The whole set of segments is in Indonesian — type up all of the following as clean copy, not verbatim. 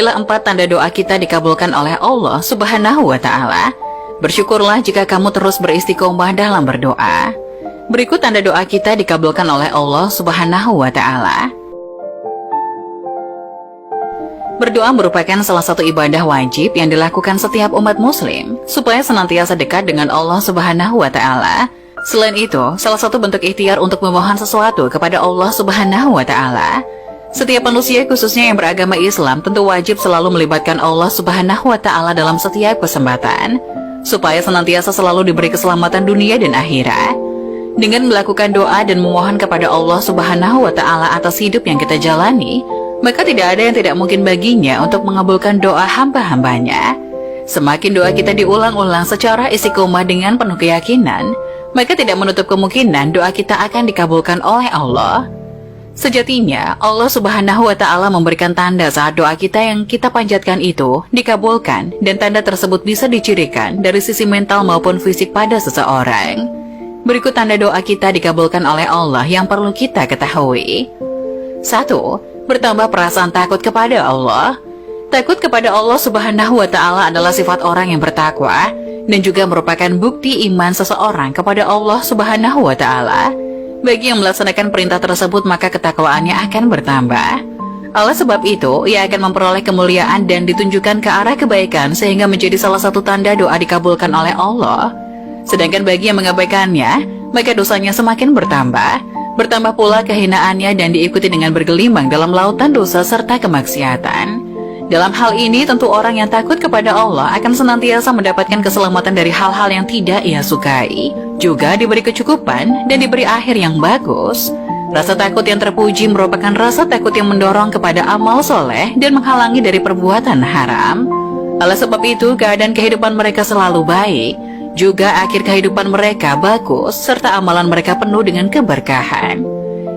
Inilah 4 tanda doa kita dikabulkan oleh Allah Subhanahu wa Ta'ala. Bersyukurlah jika kamu terus beristiqomah dalam berdoa. Berikut tanda doa kita dikabulkan oleh Allah Subhanahu wa Ta'ala. Berdoa merupakan salah satu ibadah wajib yang dilakukan setiap umat muslim supaya senantiasa dekat dengan Allah Subhanahu wa Ta'ala. Selain itu, salah satu bentuk ikhtiar untuk memohon sesuatu kepada Allah Subhanahu wa Ta'ala. Setiap manusia khususnya yang beragama Islam tentu wajib selalu melibatkan Allah Subhanahu wa Ta'ala dalam setiap kesempatan, supaya senantiasa selalu diberi keselamatan dunia dan akhirat. Dengan melakukan doa dan memohon kepada Allah Subhanahu wa Ta'ala atas hidup yang kita jalani, maka tidak ada yang tidak mungkin baginya untuk mengabulkan doa hamba-hambanya. Semakin doa kita diulang-ulang secara istiqomah dengan penuh keyakinan, maka tidak menutup kemungkinan doa kita akan dikabulkan oleh Allah. Sejatinya, Allah Subhanahu wa Ta'ala memberikan tanda saat doa kita yang kita panjatkan itu dikabulkan, dan tanda tersebut bisa dicirikan dari sisi mental maupun fisik pada seseorang. Berikut tanda doa kita dikabulkan oleh Allah yang perlu kita ketahui. 1. Bertambah perasaan takut kepada Allah. Takut kepada Allah Subhanahu wa Ta'ala adalah sifat orang yang bertakwa, dan juga merupakan bukti iman seseorang kepada Allah Subhanahu wa Ta'ala. Bagi yang melaksanakan perintah tersebut, maka ketakwaannya akan bertambah. Oleh sebab itu, ia akan memperoleh kemuliaan dan ditunjukkan ke arah kebaikan sehingga menjadi salah satu tanda doa dikabulkan oleh Allah. Sedangkan bagi yang mengabaikannya, maka dosanya semakin bertambah. Bertambah pula kehinaannya dan diikuti dengan bergelimang dalam lautan dosa serta kemaksiatan. Dalam hal ini, tentu orang yang takut kepada Allah akan senantiasa mendapatkan keselamatan dari hal-hal yang tidak ia sukai, juga diberi kecukupan dan diberi akhir yang bagus. Rasa takut yang terpuji merupakan rasa takut yang mendorong kepada amal soleh dan menghalangi dari perbuatan haram. Oleh sebab itu, keadaan kehidupan mereka selalu baik, juga akhir kehidupan mereka bagus, serta amalan mereka penuh dengan keberkahan.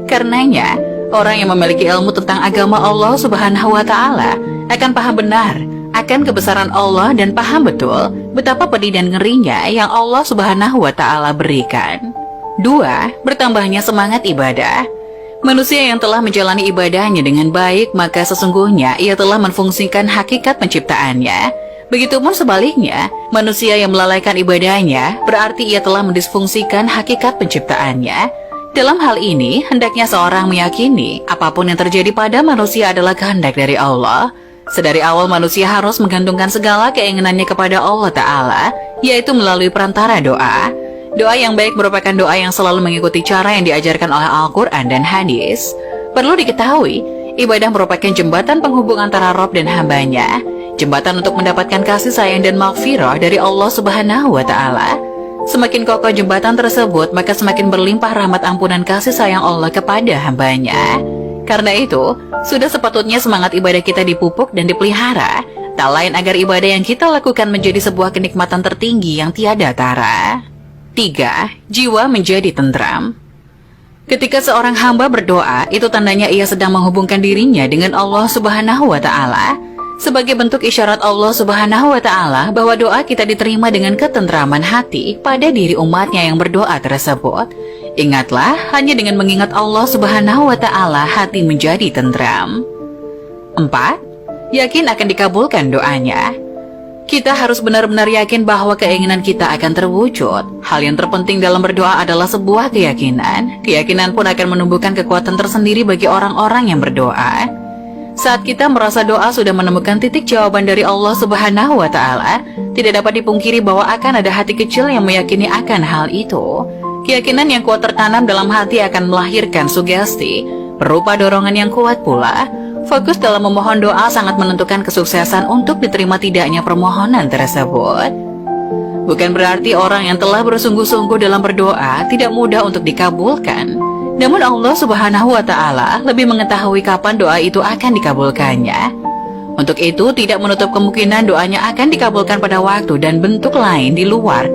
Karenanya, orang yang memiliki ilmu tentang agama Allah Subhanahu wa Ta'ala akan paham benar akan kebesaran Allah dan paham betul betapa pedih dan ngerinya yang Allah Subhanahu wa Ta'ala berikan. 2. Bertambahnya semangat ibadah. Manusia yang telah menjalani ibadahnya dengan baik, maka sesungguhnya ia telah menfungsikan hakikat penciptaannya. Begitupun sebaliknya, manusia yang melalaikan ibadahnya berarti ia telah mendisfungsikan hakikat penciptaannya. Dalam hal ini, hendaknya seorang meyakini apapun yang terjadi pada manusia adalah kehendak dari Allah. Sedari awal manusia harus menggantungkan segala keinginannya kepada Allah Ta'ala, yaitu melalui perantara doa. Doa yang baik merupakan doa yang selalu mengikuti cara yang diajarkan oleh Al-Quran dan hadis. Perlu diketahui, ibadah merupakan jembatan penghubung antara Rabb dan hambanya, jembatan untuk mendapatkan kasih sayang dan maghfirah dari Allah Subhanahu wa Ta'ala. Semakin kokoh jembatan tersebut, maka semakin berlimpah rahmat ampunan kasih sayang Allah kepada hambanya. Karena itu, sudah sepatutnya semangat ibadah kita dipupuk dan dipelihara, tak lain agar ibadah yang kita lakukan menjadi sebuah kenikmatan tertinggi yang tiada tara. 3. Jiwa menjadi tentram. Ketika seorang hamba berdoa, itu tandanya ia sedang menghubungkan dirinya dengan Allah Subhanahu wa Ta'ala. Sebagai bentuk isyarat Allah Subhanahu wa Ta'ala bahwa doa kita diterima dengan ketentraman hati pada diri umatnya yang berdoa tersebut. Ingatlah, hanya dengan mengingat Allah Subhanahu wa Ta'ala hati menjadi tentram. 4. Yakin akan dikabulkan doanya. Kita harus benar-benar yakin bahwa keinginan kita akan terwujud. Hal yang terpenting dalam berdoa adalah sebuah keyakinan. Keyakinan pun akan menumbuhkan kekuatan tersendiri bagi orang-orang yang berdoa. Saat kita merasa doa sudah menemukan titik jawaban dari Allah Subhanahu wa Ta'ala, tidak dapat dipungkiri bahwa akan ada hati kecil yang meyakini akan hal itu. Keyakinan yang kuat tertanam dalam hati akan melahirkan sugesti, berupa dorongan yang kuat pula. Fokus dalam memohon doa sangat menentukan kesuksesan untuk diterima tidaknya permohonan tersebut. Bukan berarti orang yang telah bersungguh-sungguh dalam berdoa tidak mudah untuk dikabulkan. Namun Allah Subhanahu wa Ta'ala lebih mengetahui kapan doa itu akan dikabulkannya. Untuk itu, tidak menutup kemungkinan doanya akan dikabulkan pada waktu dan bentuk lain di luar